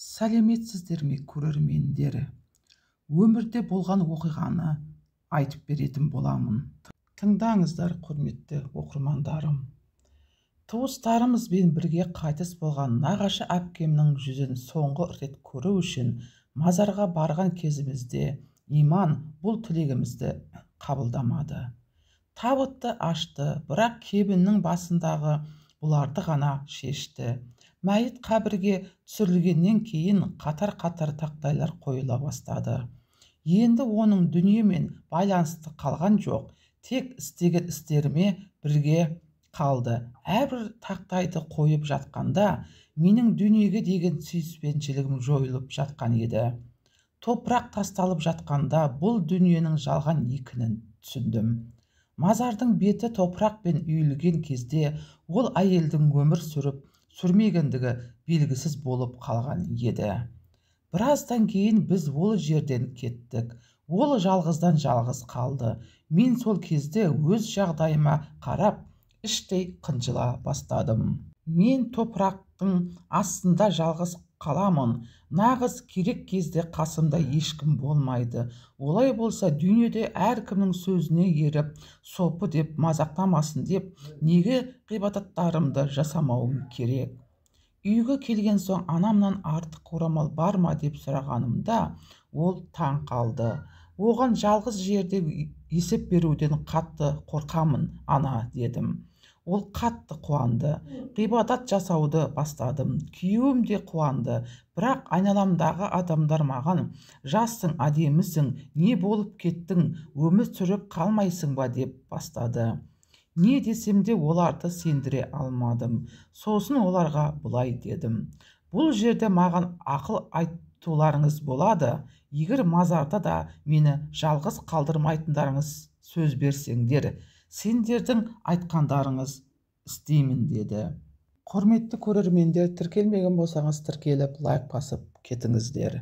Сәлеметсіздер ме, көрермендер? Өмірде болған оқиғаны айтып беретін боламын. Тыңдаңыздар, құрметті оқырмандарым. Туыстарымызбен бірге қайтыс болған нағашы әпкемнің жүзін соңғы рет көру үшін мазарға барған кезімізде иман бұл тілегімізді қабылдамады. Табытты ашты, бірақ кебіннің басындағы бұларды ғана шешті. Мәйіт қабірге түсірілгеннен кейін қатар-қатар тақтайлар қойыла бастады. Енді оның дүниемен байланысты қалған жоқ, тек істеген істеріме бірге қалды. Әрбір тақтайды қойып жатқанда менің дүниеге деген сүйіспеншілігім жойылып жатқан еді. Топырақ тасталып жатқанда бұл дүниенің жалған екенін түсіндім. Мазардың беті топырақпен үйілген кезде ол әйелдің өмір сүрмегендігі белгісіз болып қалған еді. Біраздан кейін біз ол жерден кеттік. Ол жалғыздан жалғыз қалды. Мен сол кезде өз жағдайыма қарап, іштей қынжыла бастадым. Мен топырақтың астында жалғыз қаламын. Нағыз керек кезде қасымда ешкім болмайды. Олай болса дүниеде әркімнің сөзіне еріп, сопы деп мазақтамасын деп, неге ғибадаттарымды жасамауым керек? Үйге келген соң анамнан артық орамал бар ма деп сұрағанымда, ол таң қалды. Оған жалғыз жерде есеп беруден қатты қорқамын, ана, дедім. Ол қатты қуанды. Ғибадат жасауды бастадым. Күйеуім де қуанды. Бірақ айналамдағы адамдар маған «Жассың, әдемісің, не болып кеттің, өмір сүріп қалмайсың ба?» деп бастады. Не десем де оларды сендіре алмадым. Сосын оларға бұлай дедім. Бұл жерде маған ақыл айтуларыңыз болады. Егер мазарда да мені жалғыз қалдырмайтындарыңыз сөз берсеңдер, сендердің айтқандарыңыз істеймін, деді. Құрметті көрермендер, тіркелмеген болсаңыз тіркеліп, лайк басып кетіңіздер.